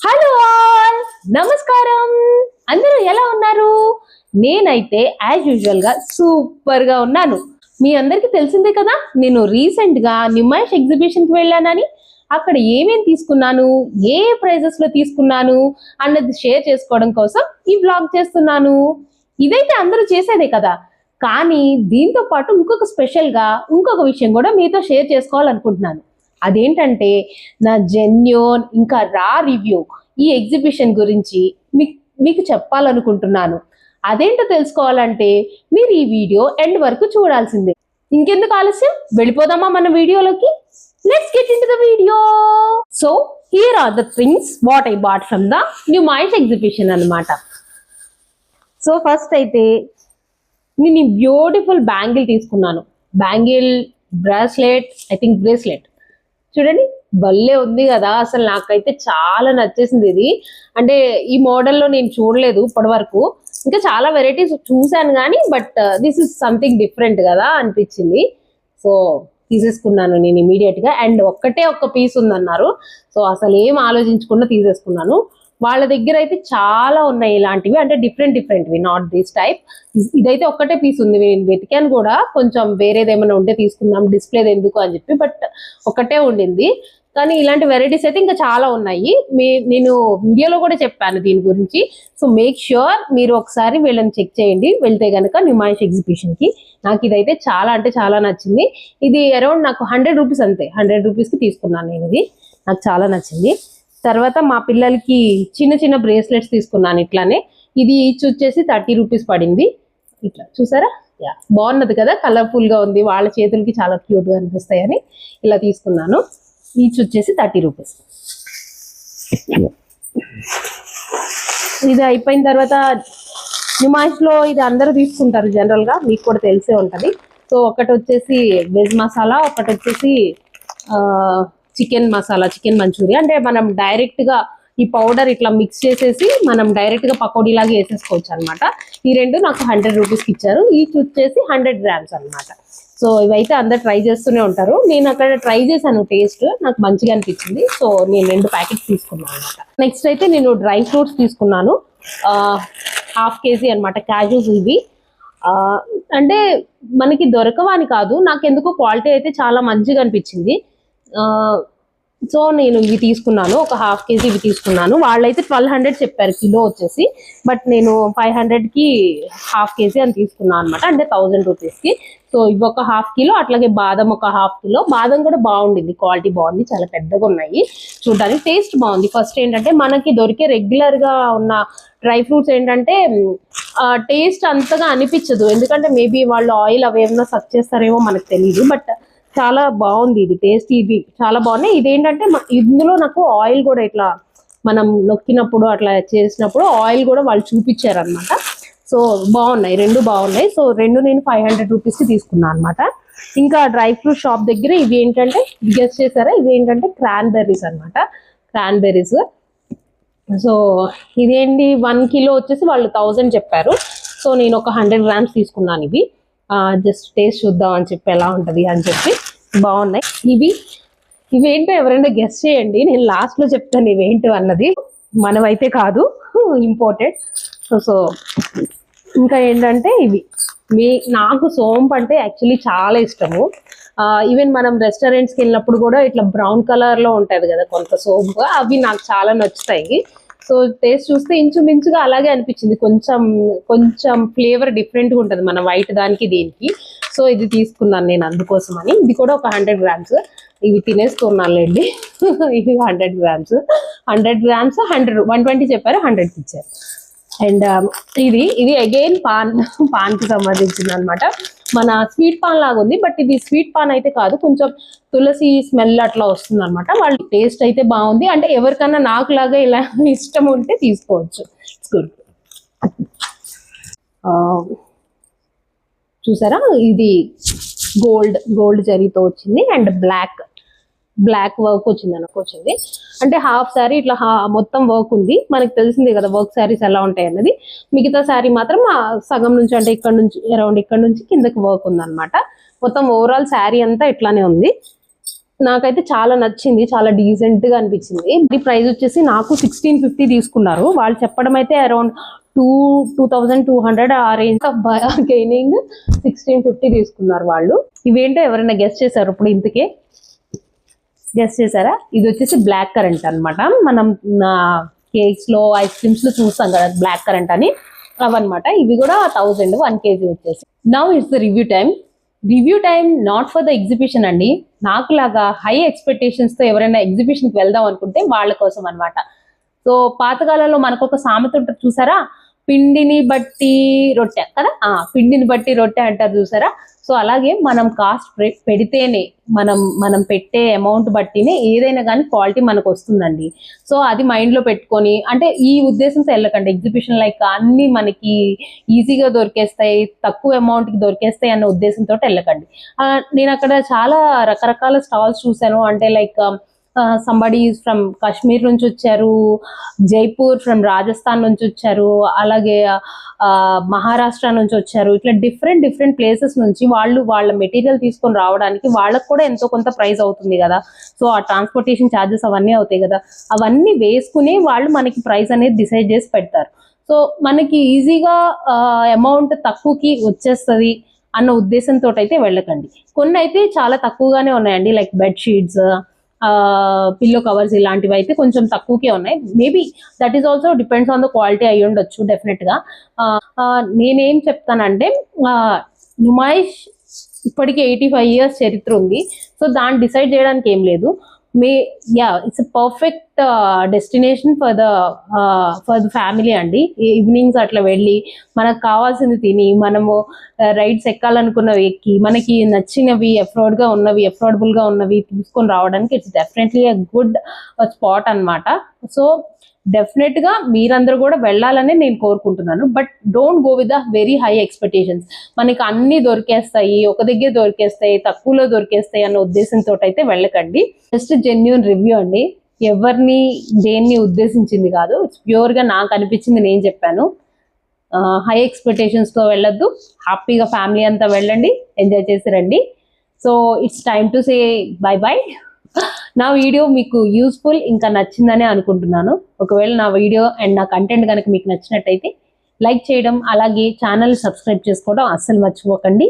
Hello all, నమస్కారం. అందరూ ఎలా ఉన్నారు? నేనైతే యాజ్ యూజువల్ గా సూపర్ గా ఉన్నాను. మీ అందరికి తెలిసిందే కదా, నేను రీసెంట్ గా నిమాయిష్ ఎగ్జిబిషన్ కి వెళ్ళానని. అక్కడ ఏమేం తీసుకున్నాను, ఏ ప్రైజెస్ లో తీసుకున్నాను అన్నది షేర్ చేసుకోవడం కోసం ఈ వ్లాగ్ చేస్తున్నాను. ఇదైతే అందరూ చేసేదే కదా, కానీ దీంతో పాటు ఇంకొక స్పెషల్ గా ఇంకొక విషయం కూడా మీతో షేర్ చేసుకోవాలనుకుంటున్నాను. అదేంటంటే నా జెన్యూన్ ఇంకా రా రివ్యూ ఈ ఎగ్జిబిషన్ గురించి మీకు చెప్పాలనుకుంటున్నాను. అదేంటో తెలుసుకోవాలంటే మీరు ఈ వీడియో ఎండ్ వరకు చూడాల్సిందే. ఇంకెందుకు ఆలస్యం, వెళ్ళిపోదామా మన వీడియోలోకి. Let's get into the video. So here are the things what I bought from the Numaish exhibition అన్నమాట. సో ఫస్ట్ అయితే నేను ఈ బ్యూటిఫుల్ బ్యాంగిల్ తీసుకున్నాను. Bangle bracelet, I think bracelet చూడండి, భలే ఉంది కదా. అసలు నాకైతే చాలా నచ్చేసింది ఇది. అంటే ఈ మోడల్లో నేను చూడలేదు ఇప్పటి వరకు. ఇంకా చాలా వెరైటీస్ చూశాను కానీ but this is something different కదా అనిపించింది. సో తీసేసుకున్నాను నేను ఇమీడియట్ గా. అండ్ ఒక్కటే ఒక్క పీస్ ఉందన్నారు, సో అసలు ఏం ఆలోచించకుండా తీసేసుకున్నాను. వాళ్ళ దగ్గర అయితే చాలా ఉన్నాయి ఇలాంటివి, అంటే డిఫరెంట్వి, నాట్ దిస్ టైప్. ఇదైతే ఒక్కటే పీస్ ఉంది. నేను వెతికాను కూడా, కొంచెం వేరేది ఏమైనా ఉంటే తీసుకుందాం డిస్ప్లేది ఎందుకు అని చెప్పి, బట్ ఒకటే ఉండింది. కానీ ఇలాంటి వెరైటీస్ అయితే ఇంకా చాలా ఉన్నాయి. నేను వీడియోలో కూడా చెప్పాను దీని గురించి. సో మేక్ ష్యూర్ మీరు ఒకసారి వీళ్ళని చెక్ చేయండి వెళ్తే కనుక నిమాయిష్ ఎగ్జిబిషన్ కి. నాకు ఇదైతే చాలా అంటే చాలా నచ్చింది. ఇది అరౌండ్ నాకు 100 రూపీస్, అంతే 100 రూపీస్కి తీసుకున్నాను నేను. ఇది నాకు చాలా నచ్చింది. తర్వాత మా పిల్లలకి చిన్న చిన్న బ్రేస్లెట్స్ తీసుకున్నాను ఇట్లానే. ఇది ఈచ్ వచ్చేసి 30 రూపీస్ పడింది. ఇట్లా చూసారా, బాగున్నది కదా, కలర్ఫుల్ గా ఉంది, వాళ్ళ చేతులకి చాలా క్యూట్ గా అనిపిస్తాయని ఇలా తీసుకున్నాను. ఈచ్ వచ్చేసి 30 రూపీస్. ఇది అయిపోయిన తర్వాత నిమాయిష్ లో ఇది అందరూ తీసుకుంటారు జనరల్ గా, మీకు కూడా తెలిసే ఉంటది. సో ఒకటి వచ్చేసి వెజ్ మసాలా, ఒకటి వచ్చేసి చికెన్ మసాలా, చికెన్ మంచూరియా. అంటే మనం డైరెక్ట్ గా ఈ పౌడర్ ఇట్లా మిక్స్ చేసేసి మనం డైరెక్ట్ గా పకోడీ లాగా వేసేసుకోవచ్చు అనమాట. ఈ రెండు నాకు 100 రూపీస్కి ఇచ్చారు. ఈచ్ వచ్చేసి 100 గ్రామ్స్ అనమాట. సో ఇవైతే అందరు ట్రై చేస్తూనే ఉంటారు. నేను అక్కడ ట్రై చేశాను, టేస్ట్ నాకు మంచిగా అనిపించింది. సో నేను 2 ప్యాకెట్స్ తీసుకున్నాను అనమాట. నెక్స్ట్ అయితే నేను డ్రై ఫ్రూట్స్ తీసుకున్నాను, 1/2 kg అనమాట. క్యాజూస్ ఇవి అంటే మనకి దొరకవని కాదు, నాకు ఎందుకో క్వాలిటీ అయితే చాలా మంచిగా అనిపించింది. సో నేను ఇవి తీసుకున్నాను, ఒక 1/2 kg ఇవి తీసుకున్నాను. వాళ్ళైతే 1200 చెప్పారు కిలో వచ్చేసి, బట్ నేను 500కి 1/2 kg అని తీసుకున్నాను అనమాట, అంటే 1000 రూపీస్కి. సో ఇవి ఒక 1/2 కిలో, అట్లాగే బాదం ఒక 1/2 కిలో. బాదం కూడా బాగుండింది, క్వాలిటీ బాగుంది, చాలా పెద్దగా ఉన్నాయి చూడడానికి, టేస్ట్ బాగుంది. ఫస్ట్ ఏంటంటే మనకి దొరికే రెగ్యులర్ గా ఉన్న డ్రై ఫ్రూట్స్ ఏంటంటే టేస్ట్ అంతగా అనిపించదు, ఎందుకంటే మేబీ వాళ్ళు ఆయిల్ అవి ఏమైనా సక్ చేస్తారేమో మనకు తెలియదు. బట్ చాలా బాగుంది ఇది, టేస్ట్ ఇది చాలా బాగున్నాయి. ఇదేంటంటే ఇందులో నాకు ఆయిల్ కూడా ఇట్లా మనం నొక్కినప్పుడు అట్లా చేసినప్పుడు ఆయిల్ కూడా వాళ్ళు చూపించారు అనమాట. సో బాగున్నాయి, రెండు బాగున్నాయి. సో రెండు నేను 500 రూపీస్కి తీసుకున్నాను అనమాట. ఇంకా డ్రై ఫ్రూట్ షాప్ దగ్గర ఇవి ఏంటంటే గెస్ చేశారా, ఇవి ఏంటంటే క్రాన్బెర్రీస్ అనమాట, క్రాన్బెర్రీస్. సో ఇదేంటి 1 కిలో వచ్చేసి వాళ్ళు 1000 చెప్పారు. సో నేను ఒక 100 గ్రామ్స్ తీసుకున్నాను. ఇవి జస్ట్ టేస్ట్ చూద్దాం అని చెప్పి ఎలా ఉంటుంది అని చెప్పి. బాగున్నాయి ఇవేంటో ఎవరైనా గెస్ చేయండి, నేను లాస్ట్ లో చెప్తాను ఇవేంటో అన్నది. మనమైతే కాదు, ఇంపోర్టెడ్. సో ఇంకా ఏంటంటే ఇవి నాకు సోంపు అంటే యాక్చువల్లీ చాలా ఇష్టము. ఈవెన్ మనం రెస్టారెంట్స్కి వెళ్ళినప్పుడు కూడా ఇట్లా బ్రౌన్ కలర్ లో ఉంటుంది కదా కొంత సోంపు, అవి నాకు చాలా నచ్చుతాయి. సో టేస్ట్ చూస్తే ఇంచుమించుగా అలాగే అనిపించింది, కొంచెం ఫ్లేవర్ డిఫరెంట్గా ఉంటుంది మన వైట్ దానికి దీనికి. సో ఇది తీసుకున్నాను నేను అందుకోసమని. ఇది కూడా ఒక 100 గ్రామ్స్. ఇవి తినేస్తున్నానులేండి. ఇవి 100 గ్రామ్స్ 120 చెప్పారు, 100కి ఇచ్చారు. అండ్ ఇది అగైన్ పాన్కి సంబంధించింది అనమాట. మన స్వీట్ పాన్ లాగా ఉంది, బట్ ఇది స్వీట్ పాన్ అయితే కాదు, కొంచెం తులసి స్మెల్ అట్లా వస్తుంది అనమాట. వాళ్ళ టేస్ట్ అయితే బాగుంది, అంటే ఎవరికన్నా నాకు లాగా ఇలా ఇష్టం ఉంటే తీసుకోవచ్చు. It's good. చూసారా, ఇది గోల్డ్ జరీతో వచ్చింది అండ్ బ్లాక్ వర్క్ వచ్చింది. అంటే హాఫ్ శారీ ఇట్లా మొత్తం వర్క్ ఉంది. మనకు తెలిసిందే కదా వర్క్ శారీస్ ఎలా ఉంటాయి అన్నది. మిగతా శారీ మాత్రం సగం నుంచి, అంటే ఇక్కడ నుంచి కిందకి వర్క్ ఉంది అనమాట. మొత్తం ఓవరాల్ శారీ అంతా ఇట్లానే ఉంది. నాకైతే చాలా నచ్చింది, చాలా డీసెంట్ గా అనిపించింది. ఈ ప్రైస్ వచ్చేసి నాకు 1650 తీసుకున్నారు. వాళ్ళు చెప్పడం అయితే అరౌండ్ 2200 ఆ రేంజ్ ఆఫ్ గెయినింగ్ 1650 తీసుకున్నారు వాళ్ళు. ఇవేంటో ఎవరైనా గెస్ట్ చేశారు ఇప్పుడు ఇంతకే? గెస్ట్ చేశారా? ఇది వచ్చేసి బ్లాక్ కరెంట్ అన్నమాట. మనం కేక్స్ లో ఐస్ క్రీమ్స్ లో చూస్తాం కదా బ్లాక్ కరెంట్ అని, అవన్నమాట. ఇవి కూడా 1000 1 kg వచ్చేసి. Now it's the review time not for the exhibition అండి. నాకు లాగా హై ఎక్స్పెక్టేషన్స్ తో ఎవరైనా ఎగ్జిబిషన్ కి వెళ్దాం అనుకుంటే వాళ్ళ కోసం అన్నమాట. సో పాతకాలంలో మనకు ఒక సామెత ఉంటుంది చూసారా, పిండిని బట్టి రొట్టె కదా, పిండిని బట్టి రొట్టె అంటారు చూసారా. సో అలాగే మనం కాస్ట్ పెడితేనే, మనం పెట్టే అమౌంట్ బట్టినే ఏదైనా కానీ క్వాలిటీ మనకు వస్తుందండి. సో అది మైండ్ లో పెట్టుకొని, అంటే ఈ ఉద్దేశంతో వెళ్ళకండి ఎగ్జిబిషన్ లైక్ అన్ని మనకి ఈజీగా దొరికేస్తాయి, తక్కువ అమౌంట్ కి దొరికేస్తాయి అన్న ఉద్దేశంతో వెళ్ళకండి. నేను అక్కడ చాలా రకరకాల స్టాల్స్ చూశాను. అంటే లైక్ సంబడి ఫ్రమ్ కాశ్మీర్ నుంచి వచ్చారు, జైపూర్ ఫ్రమ్ రాజస్థాన్ నుంచి వచ్చారు, అలాగే మహారాష్ట్ర నుంచి వచ్చారు. ఇట్లా డిఫరెంట్ ప్లేసెస్ నుంచి వాళ్ళ మెటీరియల్ తీసుకొని రావడానికి వాళ్ళకు కూడా ఎంతో కొంత ప్రైస్ అవుతుంది కదా. సో ఆ ట్రాన్స్పోర్టేషన్ ఛార్జెస్ అవన్నీ అవుతాయి కదా, అవన్నీ వేసుకుని వాళ్ళు మనకి ప్రైస్ అనేది డిసైడ్ చేసి పెడతారు. సో మనకి ఈజీగా అమౌంట్ తక్కువకి వచ్చేస్తుంది అన్న ఉద్దేశంతో అయితే వెళ్ళకండి. కొన్ని అయితే చాలా తక్కువగానే ఉన్నాయండి, లైక్ బెడ్షీట్స్, పిల్లో కవర్స్ ఇలాంటివి అయితే కొంచెం తక్కువకే ఉన్నాయి. Maybe that is also depends on the quality అయి ఉండొచ్చు డెఫినెట్ గా. నేనేం చెప్తానంటే నుమాయిష్ ఇప్పటికి 85 years చరిత్ర ఉంది. సో దాన్ని డిసైడ్ చేయడానికి ఏం లేదు. It's perfect destination for the family అండి. ఈవినింగ్స్ అట్లా వెళ్ళి మనకు కావాల్సింది తిని, మనము రైడ్స్ ఎక్కాలనుకున్నవి ఎక్కి, మనకి నచ్చినవి అఫోర్డబుల్ గా ఉన్నవి తీసుకొని రావడానికి it's definitely a good spot అన్నమాట. సో డెఫినెట్ గా మీరందరూ కూడా వెళ్ళాలని నేను కోరుకుంటున్నాను. But don't go with the very high expectations. మనకి అన్ని దొరికేస్తాయి, ఒక దగ్గర దొరికేస్తాయి, తక్కువలో దొరికేస్తాయి అన్న ఉద్దేశంతో అయితే వెళ్ళకండి. జస్ట్ జెన్యూన్ రివ్యూ అండి, ఎవరిని దేన్ని ఉద్దేశించింది కాదు. ఇట్స్ ప్యూర్ గా నాకు అనిపించింది నేను చెప్పాను. హై ఎక్స్పెక్టేషన్స్ తో వెళ్ళొద్దు, హ్యాపీగా ఫ్యామిలీ అంతా వెళ్ళండి, ఎంజాయ్ చేసి రండి. So it's time to say by by. నా వీడియో మీకు యూస్ఫుల్ ఇంకా నచ్చిందని అనుకుంటున్నాను. ఒకవేళ నా వీడియో అండ్ నా కంటెంట్ కనుక మీకు నచ్చినట్టయితే లైక్ చేయడం, అలాగే ఛానల్ సబ్స్క్రైబ్ చేసుకోవడం అస్సలు మర్చిపోకండి.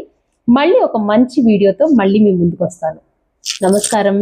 మళ్ళీ ఒక మంచి వీడియోతో మళ్ళీ మీ ముందుకు వస్తాను. నమస్కారం.